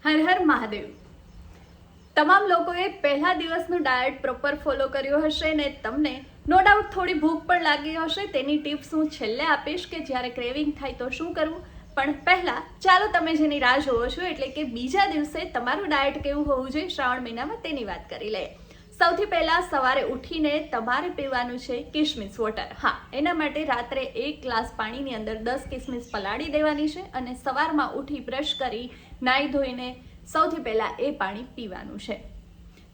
હર હર મહાદેવ. તમામ લોકોએ પહેલા દિવસનું ડાયટ પ્રોપર ફોલો કર્યું હશે ને તમને નો ડાઉટ થોડી ભૂખ પણ લાગી હશે. તેની ટિપ્સ હું છેલ્લે આપીશ કે જ્યારે ક્રેવિંગ થાય તો શું કરવું. પણ પહેલા ચાલો તમે જેની રાહ જોવો છો એટલે કે બીજા દિવસે તમારું ડાયટ કેવું હોવું જોઈએ શ્રાવણ મહિનામાં તેની વાત કરી લઈએ. સૌથી પહેલાં સવારે ઉઠીને તમારે પીવાનું છે કિસમિસ વોટર. હા, એના માટે રાત્રે 1 ગ્લાસ પાણીની અંદર 10 કિસમિસ પલાળી દેવાની છે અને સવારમાં ઉઠી બ્રશ કરી નાહી ધોઈને સૌથી પહેલાં એ પાણી પીવાનું છે.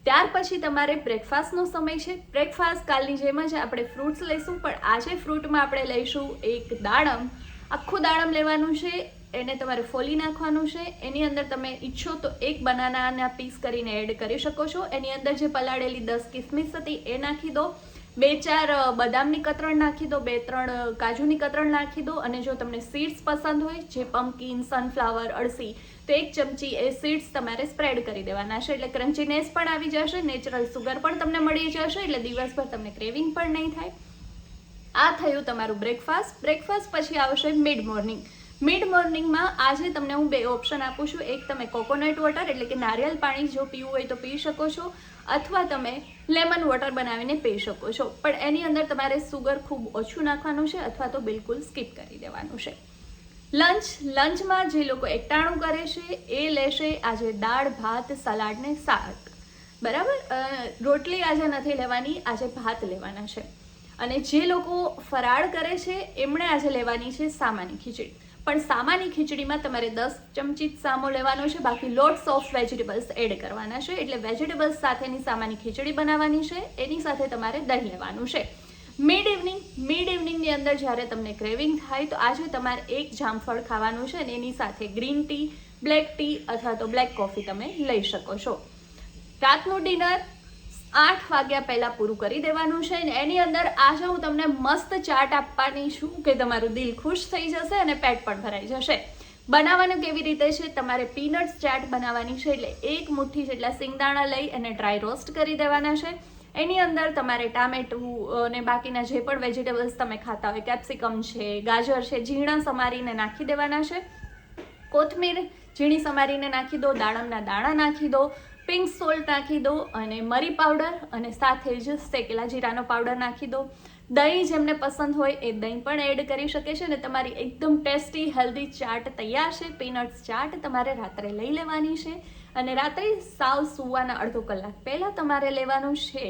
ત્યાર પછી તમારે બ્રેકફાસ્ટનો સમય છે. બ્રેકફાસ્ટ કાલની જેમ જ આપણે ફ્રૂટ્સ લઈશું, પણ આજે ફ્રૂટમાં આપણે લઈશું એક દાડમ. આખું દાડમ લેવાનું છે, એને તમારે ફોલી નાખવાનું છે. એની અંદર તમે ઈચ્છો તો એક બનાનાના પીસ કરીને એડ કરી શકો છો. એની અંદર જે પલાળેલી 10 કિસમિસ હતી એ નાખી દો, 2-4 બદામની કતરણ નાખી દો, 2-3 કાજુની કતરણ નાખી દો. અને જો તમને સીડ્સ પસંદ હોય, જે પમ્પકિન, સનફ્લાવર, અળસી, તો 1 ચમચી એ સીડ્સ તમારે સ્પ્રેડ કરી દેવાના છે. એટલે ક્રન્ચીનેસ પણ આવી જશે, નેચરલ સુગર પણ તમને મળી જશે, એટલે દિવસભર તમને ક્રેવિંગ પણ નહીં થાય. આ થયું તમારું બ્રેકફાસ્ટ. બ્રેકફાસ્ટ પછી આવશે મિડ મોર્નિંગ. મિડ મોર્નિંગમાં આજે તમને હું 2 ઓપ્શન આપું છું. એક, તમે કોકોનટ વોટર એટલે કે નારિયેળ પાણી જો પીવું હોય તો પી શકો છો, અથવા તમે લેમન વોટર બનાવીને પી શકો છો. પણ એની અંદર તમારે સુગર ખૂબ ઓછું નાખવાનું છે અથવા તો બિલકુલ સ્કીપ કરી દેવાનું છે. લંચમાં જે લોકો એકટાણું કરે છે એ લેશે આજે દાળ, ભાત, સલાડ ને શાક. બરાબર, રોટલી આજે નથી લેવાની, આજે ભાત લેવાના છે. અને જે લોકો ફરાળ કરે છે એમણે આજે લેવાની છે સામાની ખીચડી. પણ સામાની ખીચડીમાં તમારે 10 ચમચી જ સામો લેવાનો છે, બાકી લોટ્સ ઓફ વેજીટેબલ્સ એડ કરવાના છે. એટલે વેજીટેબલ્સ સાથેની સામાની ખીચડી બનાવવાની છે. એની સાથે તમારે દહીં લેવાનું છે. મિડ ઇવનિંગની અંદર જ્યારે તમને ક્રેવિંગ થાય તો આજે તમારે 1 જામફળ ખાવાનું છે અને એની સાથે ગ્રીન ટી, બ્લેક ટી અથવા તો બ્લેક કોફી તમે લઈ શકો છો. રાતનું ડિનર 8 વાગ્યા પહેલાં પૂરું કરી દેવાનું છે. અને એની અંદર આજે હું તમને મસ્ત ચાટ આપવાની છું કે તમારું દિલ ખુશ થઈ જશે અને પેટ પણ ભરાઈ જશે. બનાવવાનું કેવી રીતે છે, તમારે પીનટ્સ ચાટ બનાવવાની છે. એટલે 1 મુઠ્ઠી જેટલા સિંગદાણા લઈ અને ડ્રાય રોસ્ટ કરી દેવાના છે. એની અંદર તમારે ટામેટું અને બાકીના જે પણ વેજીટેબલ્સ તમે ખાતા હોય, કેપ્સિકમ છે, ગાજર છે, ઝીણા સમારીને નાખી દેવાના છે. કોથમીર ઝીણી સમારીને નાખી દો, દાડમના દાણા નાખી દો, પિંક સોલ્ટ નાખી દો અને મરી પાવડર અને સાથે જ શેકેલા જીરાનો પાવડર નાખી દો. દહીં જેમને પસંદ હોય એ દહીં પણ એડ કરી શકે છે. અને તમારી એકદમ ટેસ્ટી હેલ્ધી ચાટ તૈયાર છે. પીનટ્સ ચાટ તમારે રાત્રે લઈ લેવાની છે અને રાત્રે સાવ સૂવાના અડધો કલાક પહેલાં તમારે લેવાનું છે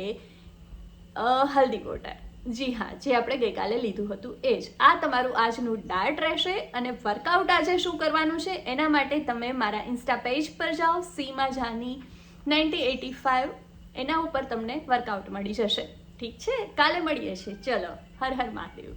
હલ્દી વોટર. જી હા, જે આપણે ગઈકાલે લીધું હતું એ જ. આ તમારું આજનું ડાયટ રહેશે. અને વર્કઆઉટ આજે શું કરવાનું છે એના માટે તમે મારા ઇન્સ્ટા પેજ પર જાઓ, સીમા જાની 9085, એના ઉપર તમને વર્કઆઉટ મળી જશે. ઠીક છે, કાલે મળીએ છીએ. ચલો, હર હર મહાદેવ.